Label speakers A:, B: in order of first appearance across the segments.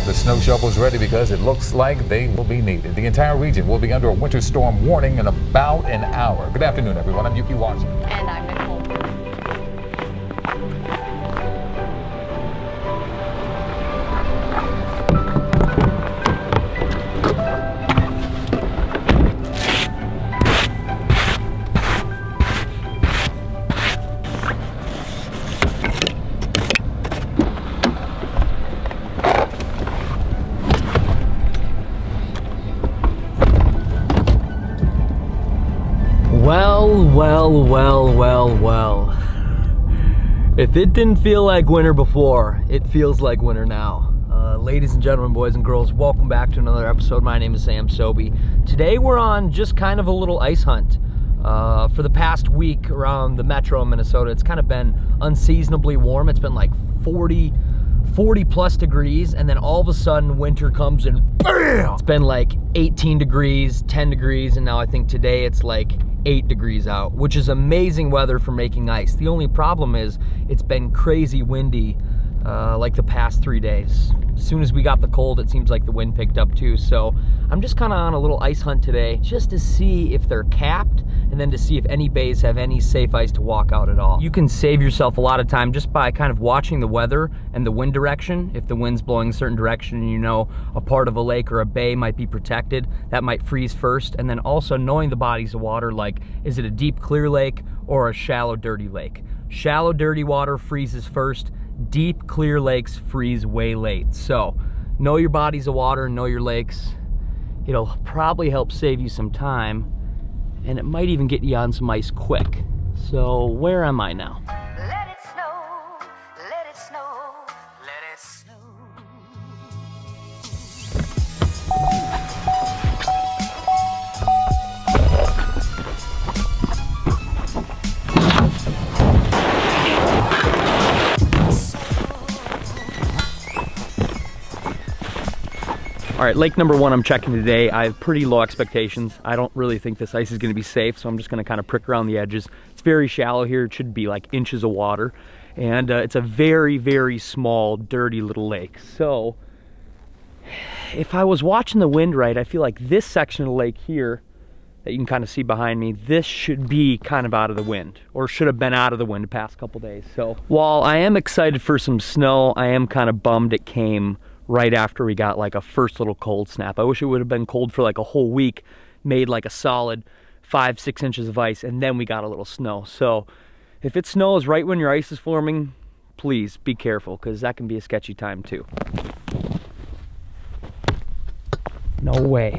A: the snow shovels ready because it looks like they will be needed. The entire region will be under a winter storm warning in about an hour. Good afternoon, everyone. I'm Yukon watching.
B: And I'm Nicole.
C: Well. If it didn't feel like winter before, it feels like winter now. Ladies and gentlemen, boys and girls, welcome back to another episode. My name is Sam Sobi. Today we're on just kind of a little ice hunt. For the past week around the metro in Minnesota, it's kind of been unseasonably warm. It's been like 40 plus degrees, and then all of a sudden winter comes and BAM! It's been like 18 degrees, 10 degrees, and now I think today it's like 8 degrees out, which is amazing weather for making ice. The only problem is it's been crazy windy like the past 3 days. As soon as we got the cold, it seems like the wind picked up too. So I'm just kind of on a little ice hunt today just to see if they're capped and then to see if any bays have any safe ice to walk out at all. You can save yourself a lot of time just by kind of watching the weather and the wind direction. If the wind's blowing a certain direction and you know a part of a lake or a bay might be protected, that might freeze first. And then also knowing the bodies of water, like is it a deep clear lake or a shallow dirty lake? Shallow dirty water freezes first. Deep clear lakes freeze way late. So know your bodies of water, know your lakes. It'll probably help save you some time, and it might even get you on some ice quick. So where am I now?
D: Let it snow, let it snow, let it snow.
C: All right, lake number one I'm checking today. I have pretty low expectations. I don't really think this ice is gonna be safe, so I'm just gonna kind of prick around the edges. It's very shallow here. It should be like inches of water. And it's a very, very small, dirty little lake. So if I was watching the wind right, I feel like this section of the lake here that you can kind of see behind me, this should be kind of out of the wind, or should have been out of the wind the past couple days. So while I am excited for some snow, I am kind of bummed it came right after we got like a first little cold snap. I wish it would have been cold for like a whole week, made like a solid 5-6 inches of ice, and then we got a little snow. So if it snows right when your ice is forming, please be careful, because that can be a sketchy time too. No way.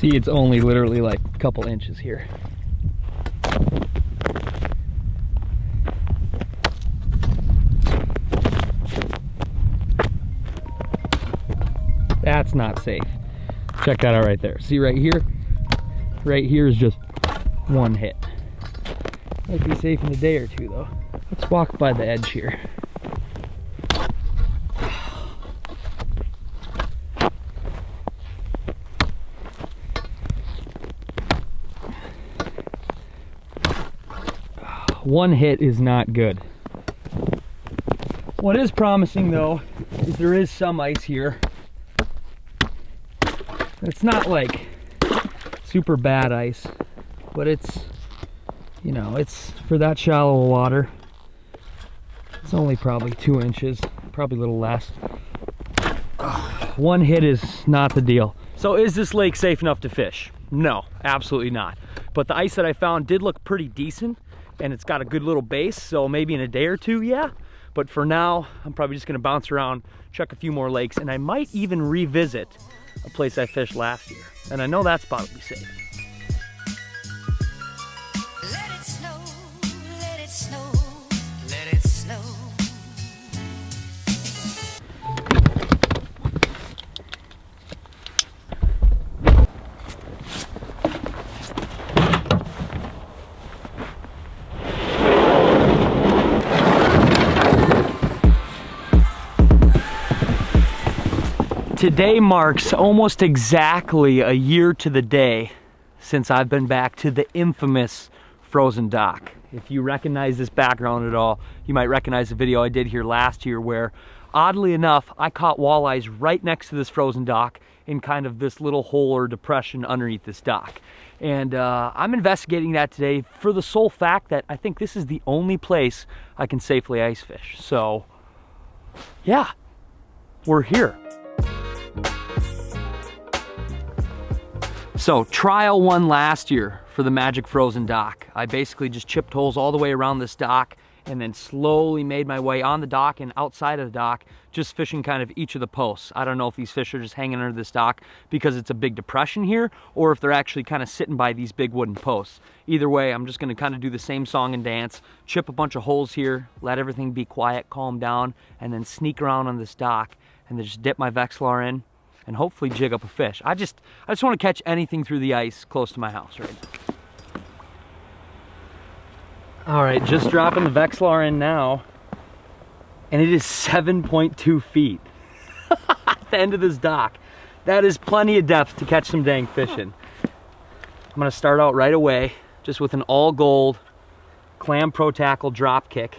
C: See, it's only literally like a couple inches here. That's not safe. Check that out right there. See right here? Right here is just one hit. Might be safe in a day or two though. Let's walk by the edge here. One hit is not good. What is promising though is there is some ice here. It's not like super bad ice, but it's, you know, it's for that shallow water. It's only probably 2 inches, probably a little less. One hit is not the deal. So is this lake safe enough to fish? No, absolutely not. But the ice that I found did look pretty decent, and it's got a good little base, so maybe in a day or two, yeah. But for now, I'm probably just gonna bounce around, check a few more lakes, and I might even revisit a place I fished last year. And I know that spot will be safe.
D: Let it snow, let it snow, let it snow.
C: Today marks almost exactly a year to the day since I've been back to the infamous frozen dock. If you recognize this background at all, you might recognize the video I did here last year where, oddly enough, I caught walleyes right next to this frozen dock in kind of this little hole or depression underneath this dock. And I'm investigating that today for the sole fact that I think this is the only place I can safely ice fish. So, yeah, we're here. So, trial one last year for the Magic Frozen Dock. I basically just chipped holes all the way around this dock and then slowly made my way on the dock and outside of the dock, just fishing kind of each of the posts. I don't know if these fish are just hanging under this dock because it's a big depression here, or if they're actually kind of sitting by these big wooden posts. Either way, I'm just gonna kind of do the same song and dance, chip a bunch of holes here, let everything be quiet, calm down, and then sneak around on this dock and then just dip my Vexilar in and hopefully jig up a fish. I just want to catch anything through the ice close to my house right now. All right, just dropping the Vexilar in now, and it is 7.2 feet at the end of this dock. That is plenty of depth to catch some dang fishing. I'm gonna start out right away just with an all gold Clam Pro Tackle drop kick,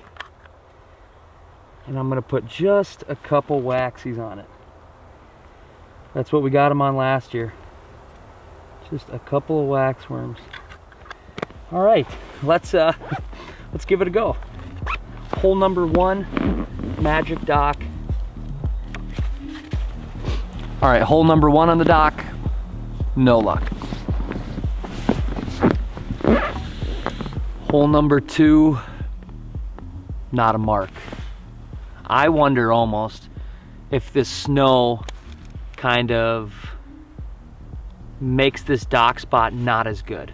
C: and I'm gonna put just a couple waxies on it. That's what we got them on last year. Just a couple of wax worms. All right, let's give it a go. Hole number one, Magic Dock. All right, hole number one on the dock, no luck. Hole number two, not a mark. I wonder almost if this snow kind of makes this dock spot not as good.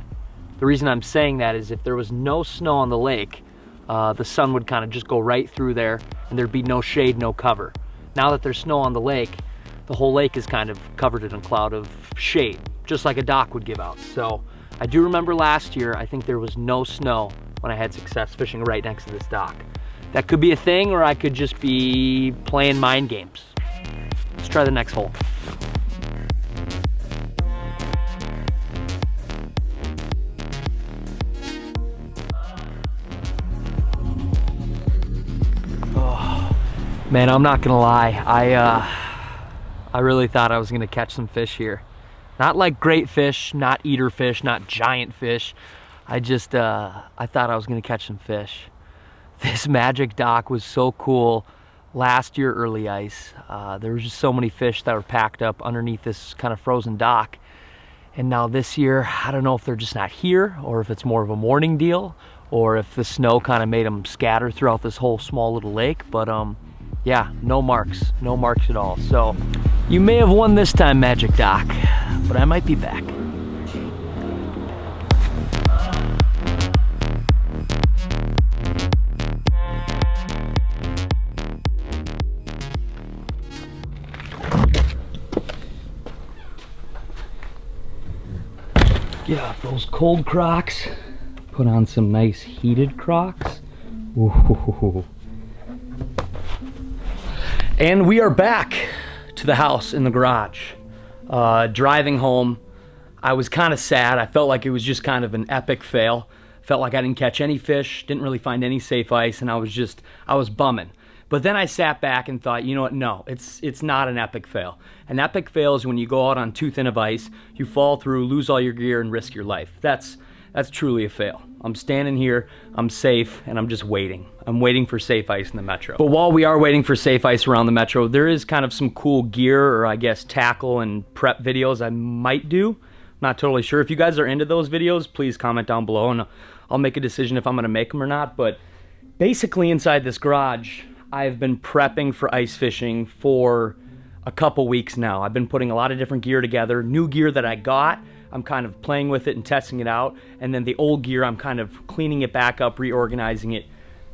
C: The reason I'm saying that is if there was no snow on the lake, the sun would kind of just go right through there and there'd be no shade, no cover. Now that there's snow on the lake, the whole lake is kind of covered in a cloud of shade, just like a dock would give out. So I do remember last year, I think there was no snow when I had success fishing right next to this dock. That could be a thing, or I could just be playing mind games. Let's try the next hole. Man, I'm not gonna lie, I really thought I was gonna catch some fish here. Not like great fish, not eater fish, not giant fish. I thought I was gonna catch some fish. This Magic Dock was so cool last year early ice. There was just so many fish that were packed up underneath this kind of frozen dock. And now this year, I don't know if they're just not here, or if it's more of a morning deal, or if the snow kind of made them scatter throughout this whole small little lake, but yeah, no marks at all. So you may have won this time, Magic Dock, but I might be back. Get off those cold Crocs, put on some nice heated Crocs. Ooh. And we are back to the house in the garage. Driving home, I was kind of sad. I felt like it was just kind of an epic fail. Felt like I didn't catch any fish, didn't really find any safe ice, and I was bumming. But then I sat back and thought, you know what, no, it's not an epic fail. An epic fail is when you go out on too thin of ice, you fall through, lose all your gear, and risk your life. That's truly a fail. I'm standing here, I'm safe, and I'm just waiting. I'm waiting for safe ice in the metro. But while we are waiting for safe ice around the metro, there is kind of some cool gear, or I guess tackle and prep videos I might do. Not totally sure. If you guys are into those videos, please comment down below and I'll make a decision if I'm gonna make them or not. But basically inside this garage, I've been prepping for ice fishing for a couple weeks now. I've been putting a lot of different gear together, new gear that I got. I'm kind of playing with it and testing it out. And then the old gear, I'm kind of cleaning it back up, reorganizing it.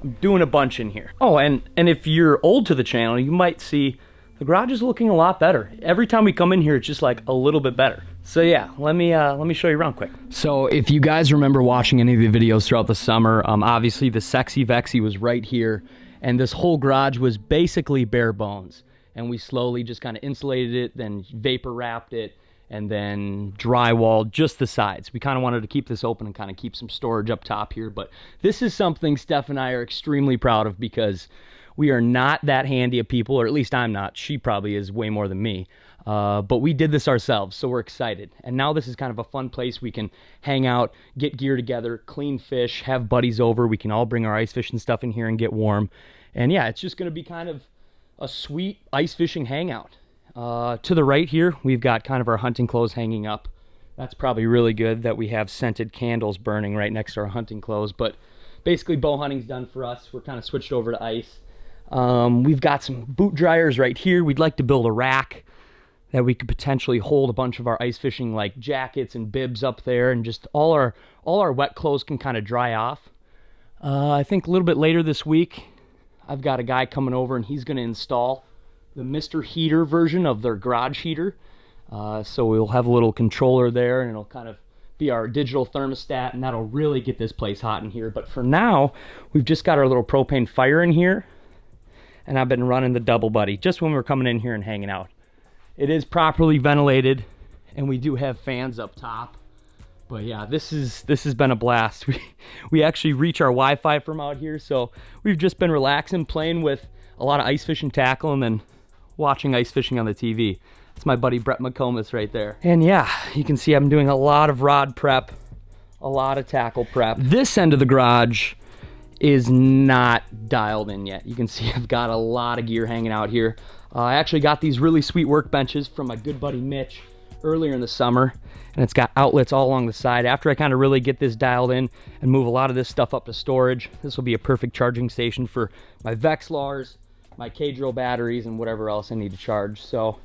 C: I'm doing a bunch in here. Oh, and if you're old to the channel, you might see the garage is looking a lot better. Every time we come in here, it's just like a little bit better. So yeah, let me show you around quick. So if you guys remember watching any of the videos throughout the summer, obviously the sexy Vexy was right here, and this whole garage was basically bare bones. and we slowly just kind of insulated it, then vapor wrapped it, and then drywalled just the sides. We kind of wanted to keep this open and kind of keep some storage up top here, but this is something Steph and I are extremely proud of because we are not that handy of people, or at least I'm not. She probably is way more than me. But we did this ourselves, so we're excited. And now this is kind of a fun place we can hang out, get gear together, clean fish, have buddies over. We can all bring our ice fishing stuff in here and get warm. And yeah, it's just going to be kind of a sweet ice fishing hangout. To the right here, we've got kind of our hunting clothes hanging up. That's probably really good that we have scented candles burning right next to our hunting clothes. But basically, bow hunting's done for us. We're kind of switched over to ice. We've got some boot dryers right here. We'd like to build a rack that we could potentially hold a bunch of our ice fishing like jackets and bibs up there, and just all our wet clothes can kind of dry off. I think a little bit later this week, I've got a guy coming over and he's going to install the Mr. Heater version of their garage heater. So we'll have a little controller there, and it'll kind of be our digital thermostat, and that'll really get this place hot in here. But for now, we've just got our little propane fire in here, and I've been running the double buddy just when we're coming in here and hanging out. It is properly ventilated, and we do have fans up top. But yeah, this has been a blast. We actually reach our Wi-Fi from out here, so we've just been relaxing, playing with a lot of ice fishing tackle, and then watching ice fishing on the TV. It's my buddy Brett McComas right there. And yeah, you can see I'm doing a lot of rod prep, a lot of tackle prep. This end of the garage is not dialed in yet. You can see I've got a lot of gear hanging out here. I actually got these really sweet workbenches from my good buddy Mitch earlier in the summer, and it's got outlets all along the side. After I kind of really get this dialed in and move a lot of this stuff up to storage, this will be a perfect charging station for my Vexilars, my K-Drill batteries, and whatever else I need to charge. So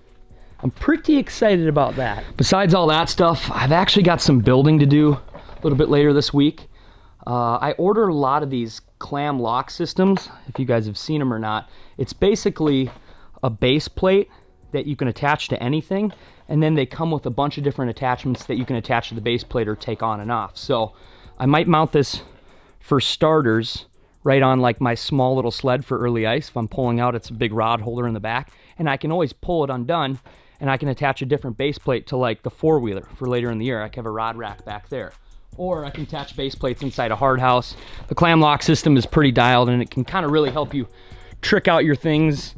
C: I'm pretty excited about that. Besides all that stuff, I've actually got some building to do a little bit later this week. I ordered a lot of these clam lock systems, if you guys have seen them or not. It's basically a base plate that you can attach to anything, and then they come with a bunch of different attachments that you can attach to the base plate or take on and off. So I might mount this for starters right on like my small little sled for early ice. If I'm pulling out, it's a big rod holder in the back, and I can always pull it undone, and I can attach a different base plate to like the four-wheeler for later in the year. I can have a rod rack back there. Or I can attach base plates inside a hard house. The clam lock system is pretty dialed, and it can kind of really help you trick out your things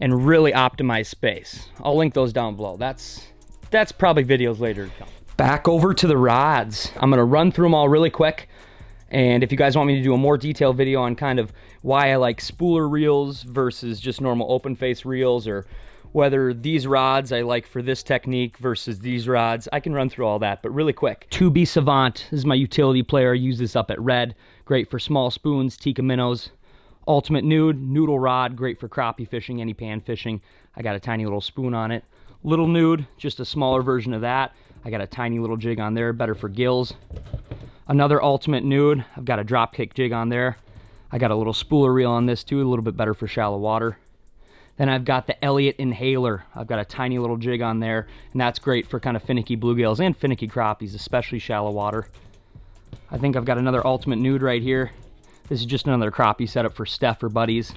C: and really optimize space. I'll link those down below. That's probably videos later to come. Back over to the rods. I'm gonna run through them all really quick. And if you guys want me to do a more detailed video on kind of why I like spooler reels versus just normal open face reels, or whether these rods I like for this technique versus these rods, I can run through all that, but really quick. 2B Savant, this is my utility player. I use this up at Red. Great for small spoons, Tikka minnows. Ultimate Nude, noodle rod, great for crappie fishing, any pan fishing. I got a tiny little spoon on it. Little Nude, just a smaller version of that. I got a tiny little jig on there, better for gills. Another Ultimate Nude, I've got a drop kick jig on there. I got a little spooler reel on this too, a little bit better for shallow water. Then I've got the Elliott Inhaler. I've got a tiny little jig on there, and that's great for kind of finicky bluegills and finicky crappies, especially shallow water. I think I've got another Ultimate Nude right here. This is just another crappie setup for Steph or buddies.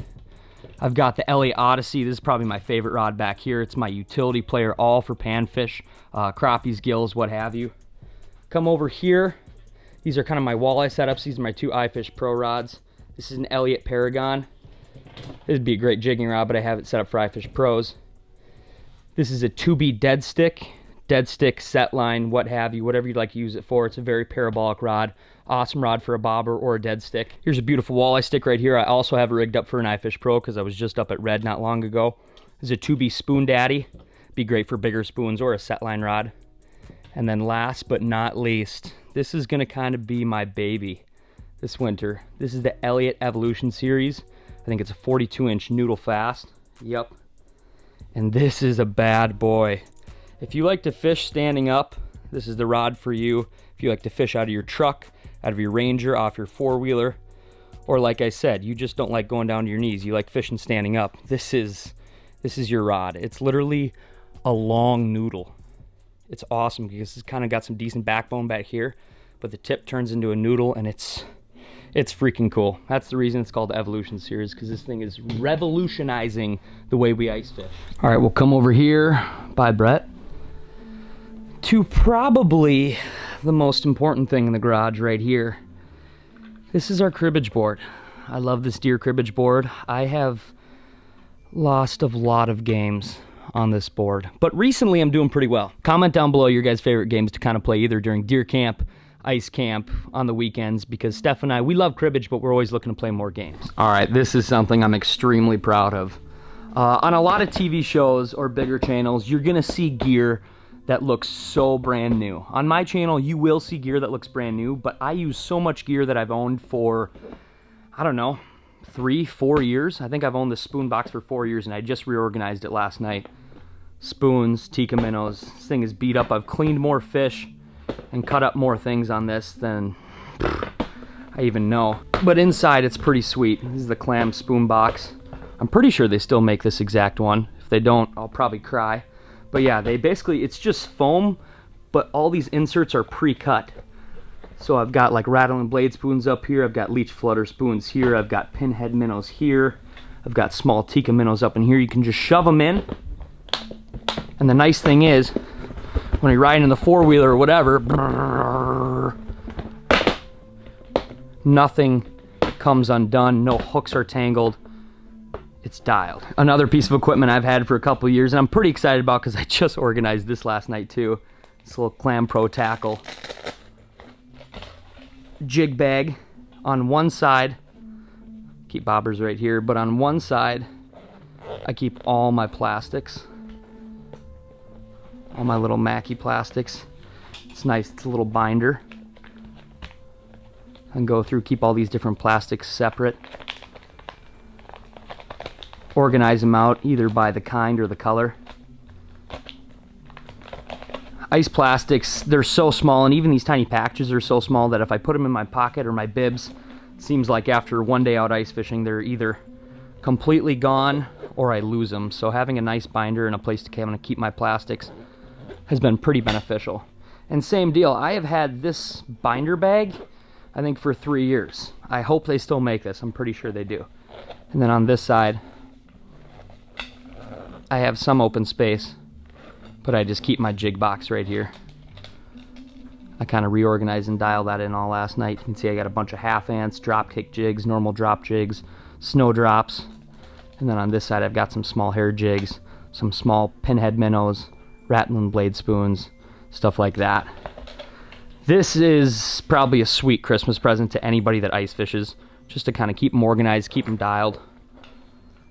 C: I've got the Elliott Odyssey. This is probably my favorite rod back here. It's my utility player, all for panfish, crappies, gills, what have you. Come over here. These are kind of my walleye setups. These are my two iFish Pro rods. This is an Elliott Paragon. This would be a great jigging rod, but I have it set up for iFish Pros. This is a 2B dead stick, set line, what have you, whatever you'd like to use it for. It's a very parabolic rod. Awesome rod for a bobber or a dead stick. Here's a beautiful walleye stick right here. I also have it rigged up for an iFish Pro because I was just up at Red not long ago. This is a 2B Spoon Daddy. Be great for bigger spoons or a set line rod. And then last but not least, this is gonna kind of be my baby this winter. This is the Elliott Evolution Series. I think it's a 42-inch noodle fast. Yep. And this is a bad boy. If you like to fish standing up, this is the rod for you. If you like to fish out of your truck, out of your Ranger, off your four-wheeler, or like I said, you just don't like going down to your knees, you like fishing standing up, this is your rod. It's literally a long noodle. It's awesome because it's kind of got some decent backbone back here, but the tip turns into a noodle, and it's It's freaking cool. That's the reason it's called the Evolution Series, because this thing is revolutionizing the way we ice fish. All right, we'll come over here by Brett to probably the most important thing in the garage right here. This is our cribbage board. I love this deer cribbage board. I have lost a lot of games on this board, but recently I'm doing pretty well. Comment down below your guys' favorite games to kind of play either during deer camp, ice camp, on the weekends, because Steph and I, we love cribbage, but we're always looking to play more games. All right, this is something I'm extremely proud of. On a lot of TV shows or bigger channels, you're gonna see gear that looks so brand new. On my channel, you will see gear that looks brand new, but I use so much gear that I've owned for, I don't know, 3-4 years. I think I've owned this spoon box for 4 years, and I just reorganized it last night. Spoons, tikka minnows. This thing is beat up. I've cleaned more fish and cut up more things on this than I even know. But inside, it's pretty sweet. This is the clam spoon box. I'm pretty sure they still make this exact one. If they don't, I'll probably cry. But yeah, they basically, it's just foam, but all these inserts are pre-cut. So I've got like rattling blade spoons up here, I've got leech flutter spoons here, I've got pinhead minnows here, I've got small tikka minnows up in here. You can just shove them in. And the nice thing is, when you're riding in the four-wheeler or whatever, nothing comes undone, no hooks are tangled. It's dialed. Another piece of equipment I've had for a couple years, and I'm pretty excited about because I just organized this last night too. This little Clam Pro tackle. Jig bag on one side. Keep bobbers right here, but on one side, I keep all my plastics. All my little Mackie plastics. It's nice, it's a little binder. I can go through, keep all these different plastics separate. Organize them out either by the kind or the color. Ice plastics, they're so small, and even these tiny packages are so small that if I put them in my pocket or my bibs, it seems like after one day out ice fishing, they're either completely gone or I lose them. So having a nice binder and a place to kind of keep my plastics has been pretty beneficial. And same deal, I have had this binder bag, I think for 3 years. I hope they still make this, I'm pretty sure they do. And then on this side, I have some open space, but I just keep my jig box right here. I kind of reorganized and dialed that in all last night. You can see I got a bunch of half ants, drop kick jigs, normal drop jigs, snow drops. And then on this side I've got some small hair jigs, some small pinhead minnows, rattling blade spoons, stuff like that. This is probably a sweet Christmas present to anybody that ice fishes, just to kind of keep them organized, keep them dialed.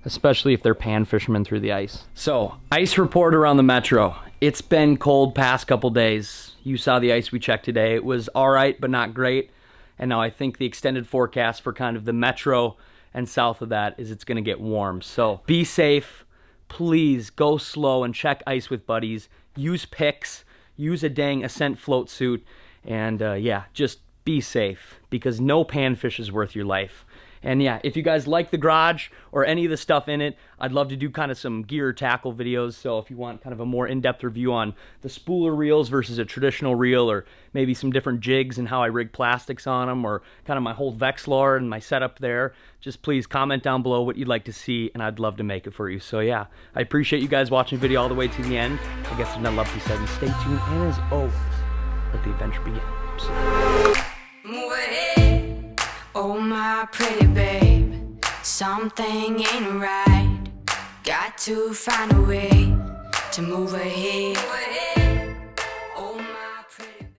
C: Especially if they're pan fishermen through the ice. So, ice report around the metro. It's been cold past couple days. You saw the ice we checked today. It was all right, but not great. And now I think the extended forecast for kind of the metro and south of that is it's gonna get warm. So be safe. Please go slow and check ice with buddies. Use picks. Use a dang Ascent float suit. And yeah, just be safe, because no panfish is worth your life. And yeah, if you guys like the garage or any of the stuff in it, I'd love to do kind of some gear tackle videos. So if you want kind of a more in-depth review on the spooler reels versus a traditional reel, or maybe some different jigs and how I rig plastics on them, or kind of my whole Vexilar and my setup there, just please comment down below what you'd like to see, and I'd love to make it for you. So yeah, I appreciate you guys watching the video all the way to the end. I guess there's nothing left to be said, and stay tuned, and as always, let the adventure begin.
D: Move ahead, oh my pretty babe. Something ain't right. Got to find a way to move ahead.